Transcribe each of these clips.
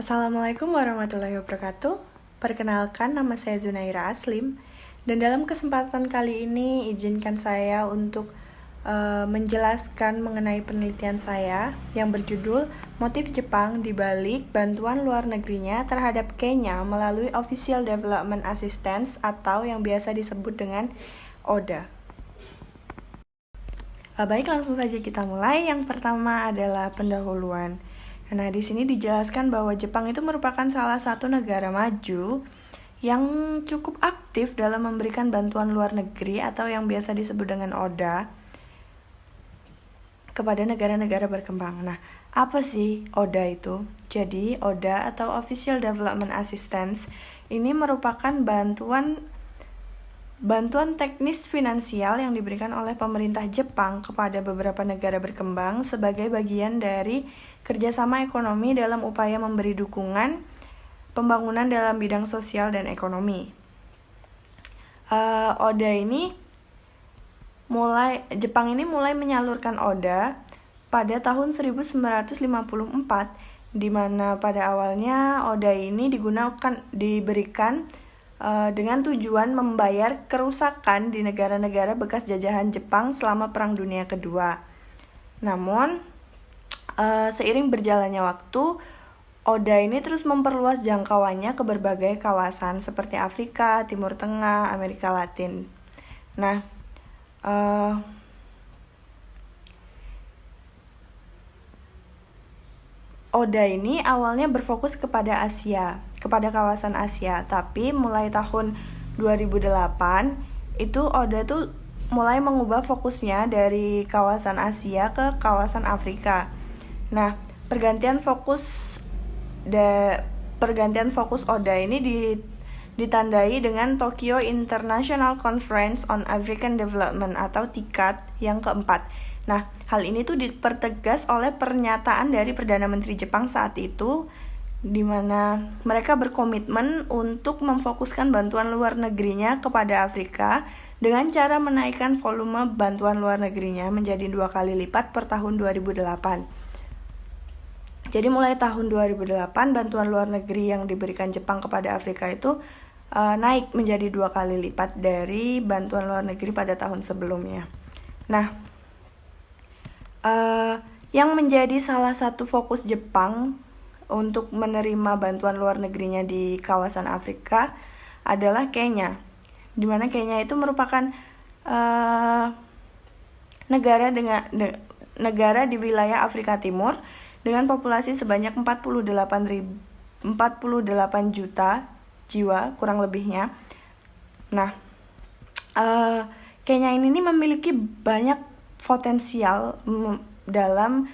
Assalamualaikum warahmatullahi wabarakatuh. Perkenalkan, nama saya Zunaira Aslim. Dan dalam kesempatan kali ini, izinkan saya untuk menjelaskan mengenai penelitian saya yang berjudul Motif Jepang di balik bantuan luar negerinya terhadap Kenya melalui Official Development Assistance atau yang biasa disebut dengan ODA. Baik, langsung saja kita mulai. Yang pertama adalah pendahuluan. Nah, di sini dijelaskan bahwa Jepang itu merupakan salah satu negara maju yang cukup aktif dalam memberikan bantuan luar negeri atau yang biasa disebut dengan ODA kepada negara-negara berkembang. Nah, apa sih ODA itu? Jadi, ODA atau Official Development Assistance ini merupakan bantuan teknis finansial yang diberikan oleh pemerintah Jepang kepada beberapa negara berkembang sebagai bagian dari kerjasama ekonomi dalam upaya memberi dukungan pembangunan dalam bidang sosial dan ekonomi. ODA ini Jepang ini mulai menyalurkan ODA pada tahun 1954, di mana pada awalnya ODA ini diberikan dengan tujuan membayar kerusakan di negara-negara bekas jajahan Jepang selama Perang Dunia Kedua. Namun, seiring berjalannya waktu, ODA ini terus memperluas jangkauannya ke berbagai kawasan seperti Afrika, Timur Tengah, Amerika Latin. Nah, ODA ini awalnya berfokus kepada kawasan Asia, tapi mulai tahun 2008 itu ODA tuh mulai mengubah fokusnya dari kawasan Asia ke kawasan Afrika. Nah, pergantian fokus ODA ini ditandai dengan Tokyo International Conference on African Development atau TICAD yang keempat. Nah, hal ini tuh dipertegas oleh pernyataan dari Perdana Menteri Jepang saat itu, di mana mereka berkomitmen untuk memfokuskan bantuan luar negerinya kepada Afrika dengan cara menaikkan volume bantuan luar negerinya menjadi 2 kali lipat per tahun 2008. Jadi mulai tahun 2008, bantuan luar negeri yang diberikan Jepang kepada Afrika itu naik menjadi 2 kali lipat dari bantuan luar negeri pada tahun sebelumnya. Nah, yang menjadi salah satu fokus Jepang untuk menerima bantuan luar negerinya di kawasan Afrika adalah Kenya, di mana Kenya itu merupakan negara di wilayah Afrika Timur dengan populasi sebanyak 48 juta jiwa kurang lebihnya. Nah, Kenya ini memiliki banyak potensial dalam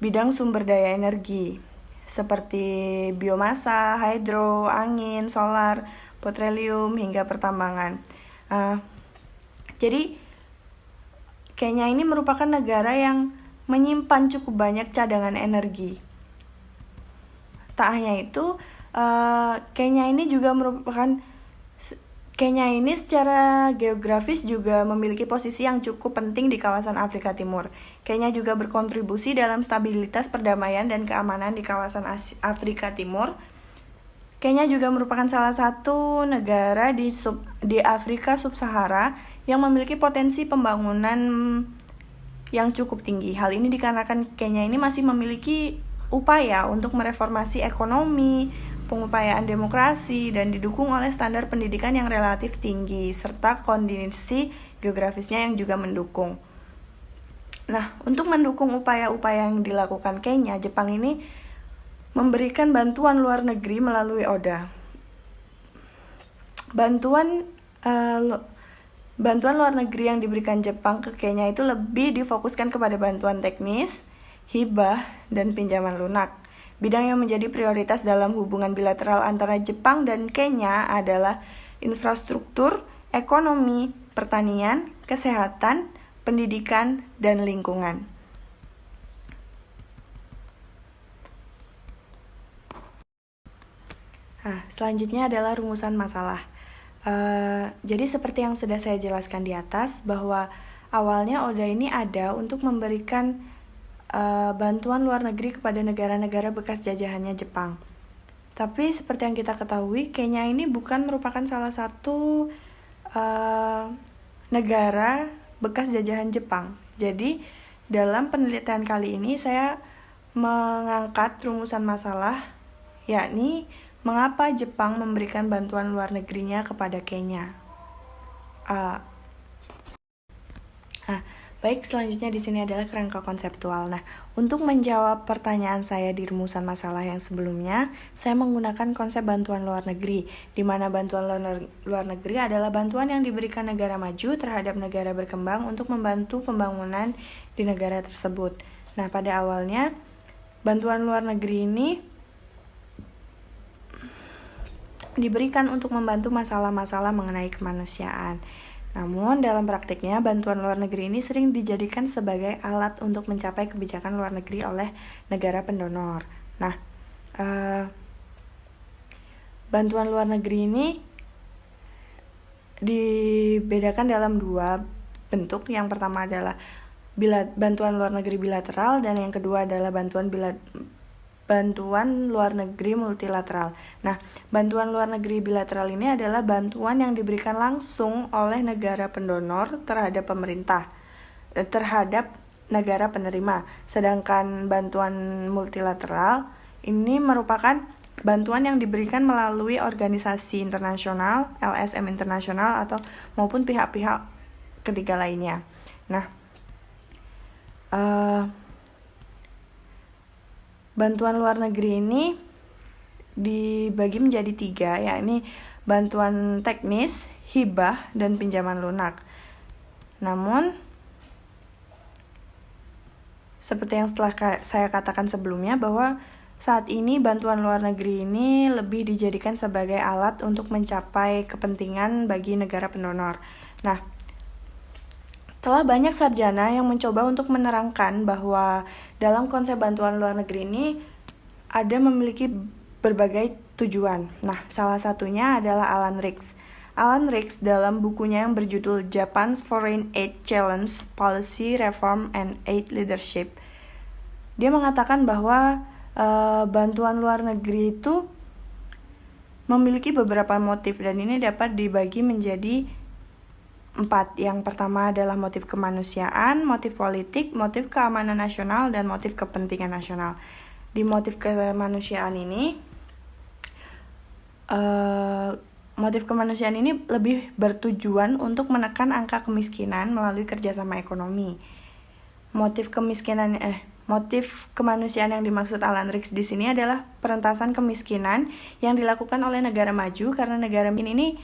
bidang sumber daya energi seperti biomasa, hidro, angin, solar, petroleum, hingga pertambangan. Jadi Kenya ini merupakan negara yang menyimpan cukup banyak cadangan energi. Tak hanya itu, Kenya ini secara geografis juga memiliki posisi yang cukup penting di kawasan Afrika Timur. Kenya juga berkontribusi dalam stabilitas perdamaian dan keamanan di kawasan Afrika Timur. Kenya juga merupakan salah satu negara di Afrika Sub-Sahara yang memiliki potensi pembangunan yang cukup tinggi. Hal ini dikarenakan Kenya ini masih memiliki upaya untuk mereformasi ekonomi, pengupayaan demokrasi, dan didukung oleh standar pendidikan yang relatif tinggi, serta kondisi geografisnya yang juga mendukung. Nah, untuk mendukung upaya-upaya yang dilakukan Kenya, Jepang ini memberikan bantuan luar negeri melalui ODA. Bantuan luar negeri yang diberikan Jepang ke Kenya itu lebih difokuskan kepada bantuan teknis, hibah, dan pinjaman lunak. Bidang yang menjadi prioritas dalam hubungan bilateral antara Jepang dan Kenya adalah infrastruktur, ekonomi, pertanian, kesehatan, pendidikan, dan lingkungan. Selanjutnya adalah rumusan masalah. Jadi seperti yang sudah saya jelaskan di atas, bahwa awalnya ODA ini ada untuk memberikan bantuan luar negeri kepada negara-negara bekas jajahannya Jepang. Tapi seperti yang kita ketahui, Kenya ini bukan merupakan salah satu negara bekas jajahan Jepang. Jadi, dalam penelitian kali ini saya mengangkat rumusan masalah, yakni mengapa Jepang memberikan bantuan luar negerinya kepada Kenya. Baik, selanjutnya di sini adalah kerangka konseptual. Nah, untuk menjawab pertanyaan saya di rumusan masalah yang sebelumnya, saya menggunakan konsep bantuan luar negeri, di mana bantuan luar negeri adalah bantuan yang diberikan negara maju terhadap negara berkembang untuk membantu pembangunan di negara tersebut. Nah, pada awalnya, bantuan luar negeri ini diberikan untuk membantu masalah-masalah mengenai kemanusiaan. Namun, dalam praktiknya, bantuan luar negeri ini sering dijadikan sebagai alat untuk mencapai kebijakan luar negeri oleh negara pendonor. Nah, bantuan luar negeri ini dibedakan dalam dua bentuk. Yang pertama adalah bantuan luar negeri bilateral, dan yang kedua adalah bantuan luar negeri multilateral. Nah, bantuan luar negeri bilateral ini adalah bantuan yang diberikan langsung oleh negara pendonor terhadap pemerintah, terhadap negara penerima. Sedangkan bantuan multilateral ini merupakan bantuan yang diberikan melalui organisasi internasional, LSM internasional, atau maupun pihak-pihak ketiga lainnya. Nah, bantuan luar negeri ini dibagi menjadi 3, yakni bantuan teknis, hibah, dan pinjaman lunak. Namun, seperti yang setelah saya katakan sebelumnya, bahwa saat ini bantuan luar negeri ini lebih dijadikan sebagai alat untuk mencapai kepentingan bagi negara pendonor. Nah, telah banyak sarjana yang mencoba untuk menerangkan bahwa dalam konsep bantuan luar negeri ini ada memiliki berbagai tujuan. Nah, salah satunya adalah Alan Rix. Alan Rix dalam bukunya yang berjudul Japan's Foreign Aid Challenge, Policy Reform and Aid Leadership, dia mengatakan bahwa bantuan luar negeri itu memiliki beberapa motif, dan ini dapat dibagi menjadi 4. Yang pertama adalah motif kemanusiaan, motif politik, motif keamanan nasional, dan motif kepentingan nasional. Di motif kemanusiaan ini, lebih bertujuan untuk menekan angka kemiskinan melalui kerjasama ekonomi. Motif kemanusiaan yang dimaksud Alan Rix di sini adalah perentasan kemiskinan yang dilakukan oleh negara maju, karena negara ini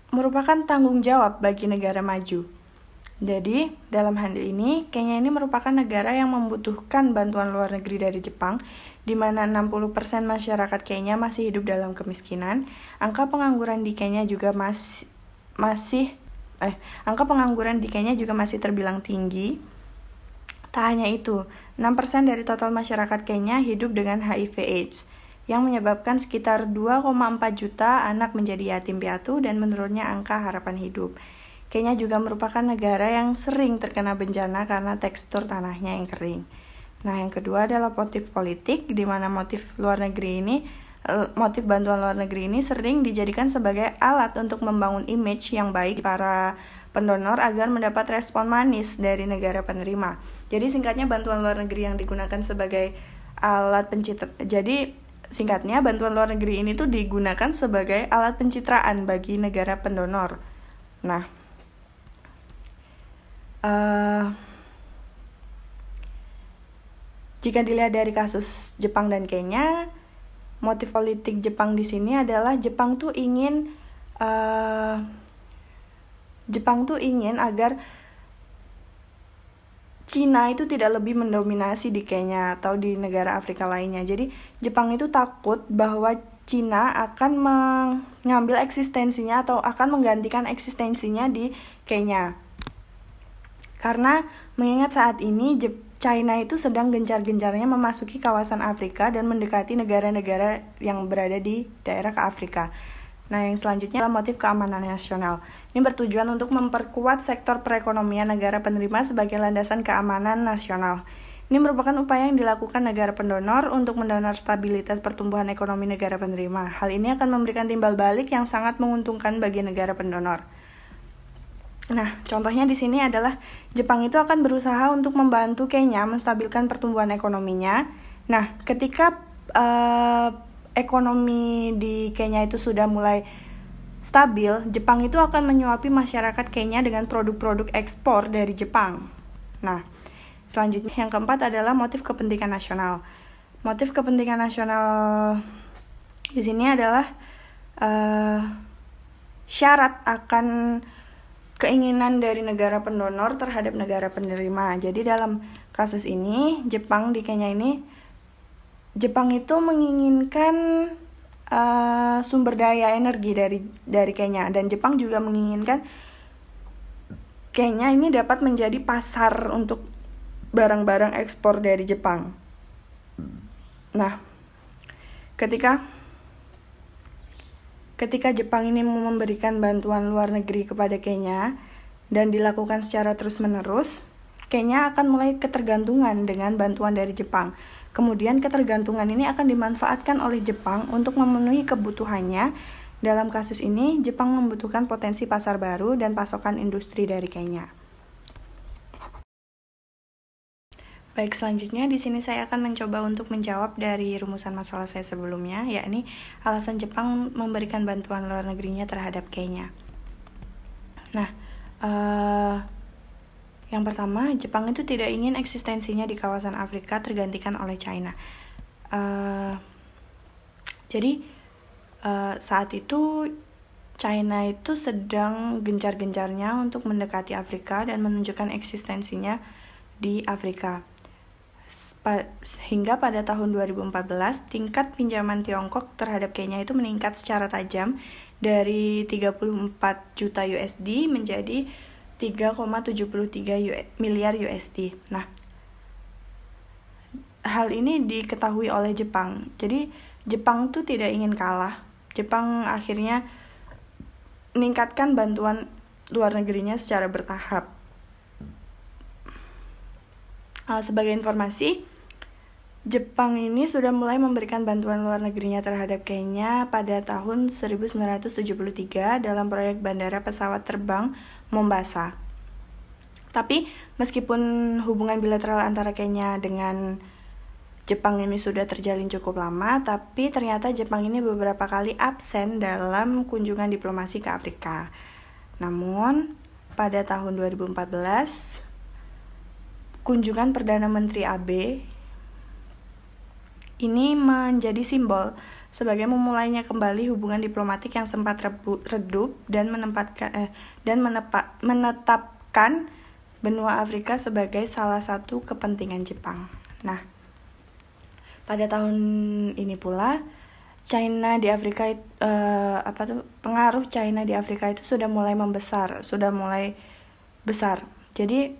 merupakan tanggung jawab bagi negara maju. Jadi, dalam hal ini, Kenya ini merupakan negara yang membutuhkan bantuan luar negeri dari Jepang, di mana 60% masyarakat Kenya masih hidup dalam kemiskinan. Angka pengangguran di Kenya juga masih terbilang tinggi. Tak hanya itu, 6% dari total masyarakat Kenya hidup dengan HIV/AIDS, yang menyebabkan sekitar 2,4 juta anak menjadi yatim piatu dan menurunnya angka harapan hidup. Kenya juga merupakan negara yang sering terkena bencana karena tekstur tanahnya yang kering. Nah, yang kedua adalah motif politik, di mana motif bantuan luar negeri ini sering dijadikan sebagai alat untuk membangun image yang baik para pendonor agar mendapat respon manis dari negara penerima. Jadi singkatnya, bantuan luar negeri yang digunakan sebagai alat Singkatnya, bantuan luar negeri ini tuh digunakan sebagai alat pencitraan bagi negara pendonor. Nah, jika dilihat dari kasus Jepang dan Kenya, motif politik Jepang di sini adalah Jepang tuh ingin agar Cina itu tidak lebih mendominasi di Kenya atau di negara Afrika lainnya. Jadi Jepang itu takut bahwa Cina akan mengambil eksistensinya atau akan menggantikan eksistensinya di Kenya. Karena mengingat saat ini China itu sedang gencar-gencarnya memasuki kawasan Afrika dan mendekati negara-negara yang berada di daerah ke Afrika. Nah, yang selanjutnya adalah motif keamanan nasional. Ini bertujuan untuk memperkuat sektor perekonomian negara penerima sebagai landasan keamanan nasional. Ini merupakan upaya yang dilakukan negara pendonor untuk mendonor stabilitas pertumbuhan ekonomi negara penerima. Hal ini akan memberikan timbal balik yang sangat menguntungkan bagi negara pendonor. Nah, contohnya di sini adalah Jepang itu akan berusaha untuk membantu Kenya menstabilkan pertumbuhan ekonominya. Nah, ketika ekonomi di Kenya itu sudah mulai stabil, Jepang itu akan menyuapi masyarakat Kenya dengan produk-produk ekspor dari Jepang. Nah, selanjutnya yang keempat adalah motif kepentingan nasional. Motif kepentingan nasional di sini adalah syarat akan keinginan dari negara pendonor terhadap negara penerima. Jadi dalam kasus ini, Jepang di Kenya ini, Jepang itu menginginkan sumber daya energi dari Kenya, dan Jepang juga menginginkan Kenya ini dapat menjadi pasar untuk barang-barang ekspor dari Jepang. Nah, ketika Jepang ini memberikan bantuan luar negeri kepada Kenya dan dilakukan secara terus-menerus, Kenya akan mulai ketergantungan dengan bantuan dari Jepang. Kemudian ketergantungan ini akan dimanfaatkan oleh Jepang untuk memenuhi kebutuhannya. Dalam kasus ini, Jepang membutuhkan potensi pasar baru dan pasokan industri dari Kenya. Baik, selanjutnya di sini saya akan mencoba untuk menjawab dari rumusan masalah saya sebelumnya, yakni alasan Jepang memberikan bantuan luar negerinya terhadap Kenya. Nah, yang pertama, Jepang itu tidak ingin eksistensinya di kawasan Afrika tergantikan oleh China. Jadi, saat itu China itu sedang gencar-gencarnya untuk mendekati Afrika dan menunjukkan eksistensinya di Afrika. Hingga pada tahun 2014, tingkat pinjaman Tiongkok terhadap Kenya itu meningkat secara tajam dari 34 juta USD menjadi 3,73 miliar USD. Nah, hal ini diketahui oleh Jepang. Jadi, Jepang tuh tidak ingin kalah. Jepang akhirnya meningkatkan bantuan luar negerinya secara bertahap. Sebagai informasi, Jepang ini sudah mulai memberikan bantuan luar negerinya terhadap Kenya pada tahun 1973 dalam proyek bandara pesawat terbang Mombasa. Tapi meskipun hubungan bilateral antara Kenya dengan Jepang ini sudah terjalin cukup lama, tapi ternyata Jepang ini beberapa kali absen dalam kunjungan diplomasi ke Afrika. Namun, pada tahun 2014, kunjungan Perdana Menteri Abe ini menjadi simbol sebagai memulainya kembali hubungan diplomatik yang sempat redup dan menetapkan benua Afrika sebagai salah satu kepentingan Jepang. Nah, pada tahun ini pula pengaruh China di Afrika itu sudah mulai besar. Jadi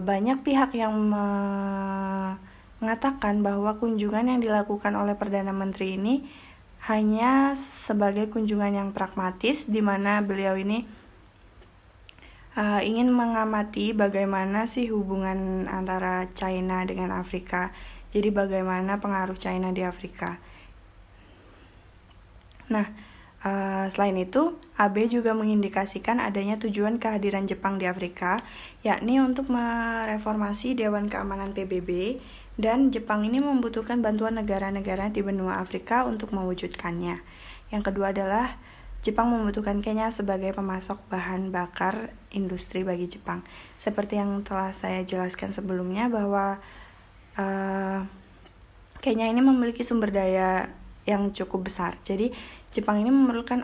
banyak pihak yang mengatakan bahwa kunjungan yang dilakukan oleh Perdana Menteri ini hanya sebagai kunjungan yang pragmatis, di mana beliau ini ingin mengamati bagaimana sih hubungan antara China dengan Afrika. Jadi bagaimana pengaruh China di Afrika. Nah, selain itu, Abe juga mengindikasikan adanya tujuan kehadiran Jepang di Afrika, yakni untuk mereformasi Dewan Keamanan PBB, dan Jepang ini membutuhkan bantuan negara-negara di benua Afrika untuk mewujudkannya. Yang kedua adalah Jepang membutuhkan Kenya sebagai pemasok bahan bakar industri bagi Jepang. Seperti yang telah saya jelaskan sebelumnya bahwa Kenya ini memiliki sumber daya yang cukup besar. Jadi Jepang ini memerlukan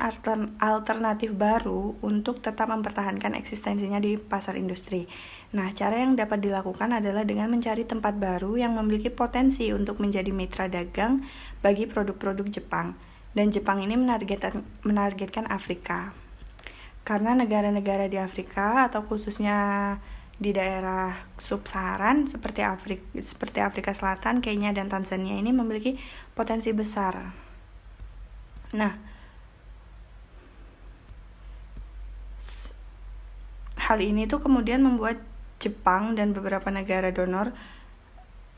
alternatif baru untuk tetap mempertahankan eksistensinya di pasar industri. Nah, cara yang dapat dilakukan adalah dengan mencari tempat baru yang memiliki potensi untuk menjadi mitra dagang bagi produk-produk Jepang. Dan Jepang ini menargetkan Afrika. Karena negara-negara di Afrika atau khususnya di daerah sub-Saharan seperti Afrika Selatan, Kenya, dan Tanzania ini memiliki potensi besar. Nah, hal ini tuh kemudian membuat Jepang dan beberapa negara donor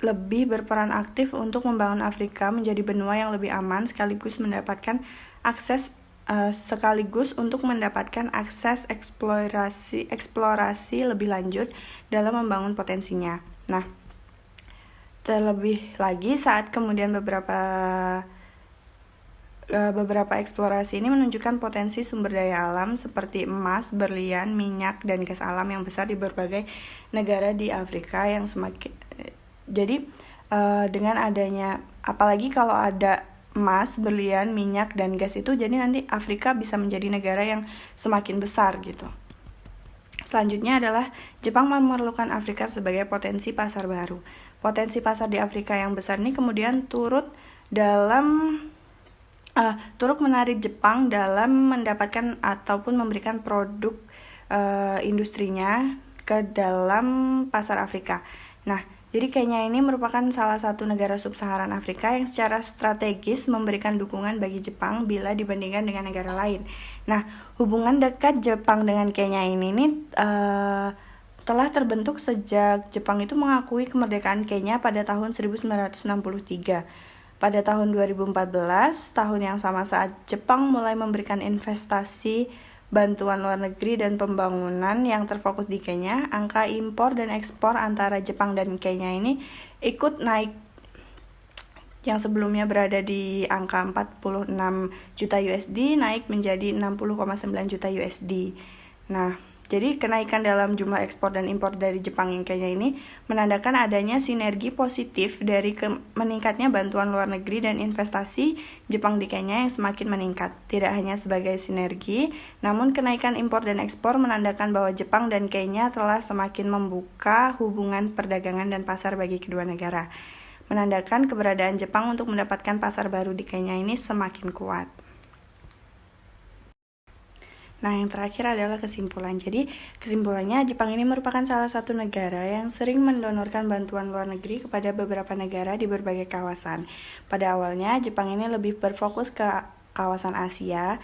lebih berperan aktif untuk membangun Afrika menjadi benua yang lebih aman sekaligus untuk mendapatkan akses eksplorasi lebih lanjut dalam membangun potensinya. Nah, terlebih lagi saat kemudian beberapa eksplorasi ini menunjukkan potensi sumber daya alam seperti emas, berlian, minyak, dan gas alam yang besar di berbagai negara di Afrika yang dengan adanya, apalagi kalau ada emas, berlian, minyak, dan gas itu, jadi nanti Afrika bisa menjadi negara yang semakin besar gitu. Selanjutnya adalah Jepang memerlukan Afrika sebagai potensi pasar baru. Potensi pasar di Afrika yang besar ini kemudian turut menarik Jepang dalam mendapatkan ataupun memberikan produk industrinya ke dalam pasar Afrika. Nah, jadi Kenya ini merupakan salah satu negara sub-Saharan Afrika yang secara strategis memberikan dukungan bagi Jepang bila dibandingkan dengan negara lain. Nah, hubungan dekat Jepang dengan Kenya ini telah terbentuk sejak Jepang itu mengakui kemerdekaan Kenya pada tahun 1963. Pada tahun 2014, tahun yang sama saat Jepang mulai memberikan investasi, bantuan luar negeri, dan pembangunan yang terfokus di Kenya, angka impor dan ekspor antara Jepang dan Kenya ini ikut naik. Yang sebelumnya berada di angka 46 juta USD naik menjadi 60,9 juta USD. Nah, jadi kenaikan dalam jumlah ekspor dan impor dari Jepang yang Kenya ini menandakan adanya sinergi positif dari meningkatnya bantuan luar negeri dan investasi Jepang di Kenya yang semakin meningkat. Tidak hanya sebagai sinergi, namun kenaikan impor dan ekspor menandakan bahwa Jepang dan Kenya telah semakin membuka hubungan perdagangan dan pasar bagi kedua negara. Menandakan keberadaan Jepang untuk mendapatkan pasar baru di Kenya ini semakin kuat. Nah, yang terakhir adalah kesimpulan. Jadi, kesimpulannya Jepang ini merupakan salah satu negara yang sering mendonorkan bantuan luar negeri kepada beberapa negara di berbagai kawasan. Pada awalnya, Jepang ini lebih berfokus ke kawasan Asia,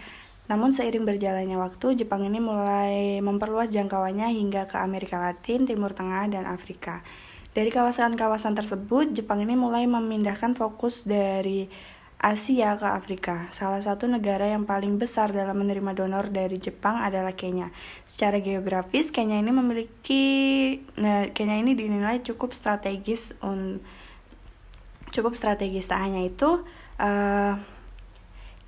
namun seiring berjalannya waktu, Jepang ini mulai memperluas jangkauannya hingga ke Amerika Latin, Timur Tengah, dan Afrika. Dari kawasan-kawasan tersebut, Jepang ini mulai memindahkan fokus dari Asia ke Afrika. Salah satu negara yang paling besar dalam menerima donor dari Jepang adalah Kenya. Secara geografis, Kenya ini dinilai cukup strategis. Tak hanya itu,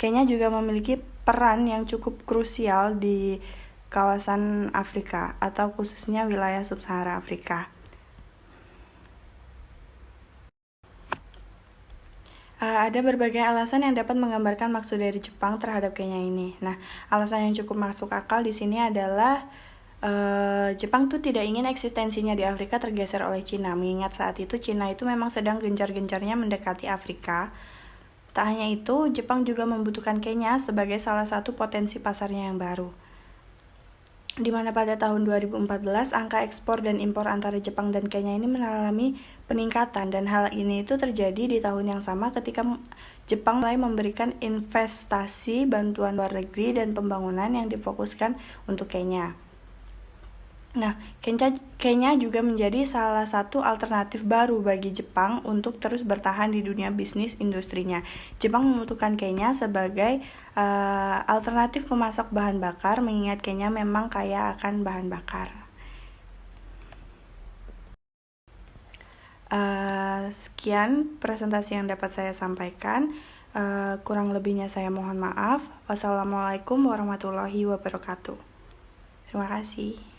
Kenya juga memiliki peran yang cukup krusial di kawasan Afrika atau khususnya wilayah sub-Sahara Afrika. Ada berbagai alasan yang dapat menggambarkan maksud dari Jepang terhadap Kenya ini. Nah, alasan yang cukup masuk akal di sini adalah Jepang tuh tidak ingin eksistensinya di Afrika tergeser oleh Cina, mengingat saat itu Cina itu memang sedang gencar-gencarnya mendekati Afrika. Tak hanya itu, Jepang juga membutuhkan Kenya sebagai salah satu potensi pasarnya yang baru. Di mana pada tahun 2014 angka ekspor dan impor antara Jepang dan Kenya ini mengalami peningkatan, dan hal ini itu terjadi di tahun yang sama ketika Jepang mulai memberikan investasi, bantuan luar negeri, dan pembangunan yang difokuskan untuk Kenya. Nah, Kenya juga menjadi salah satu alternatif baru bagi Jepang untuk terus bertahan di dunia bisnis industrinya. Jepang membutuhkan Kenya sebagai alternatif pemasak bahan bakar, mengingat Kenya memang kaya akan bahan bakar. Sekian presentasi yang dapat saya sampaikan. Kurang lebihnya saya mohon maaf. Wassalamualaikum warahmatullahi wabarakatuh. Terima kasih.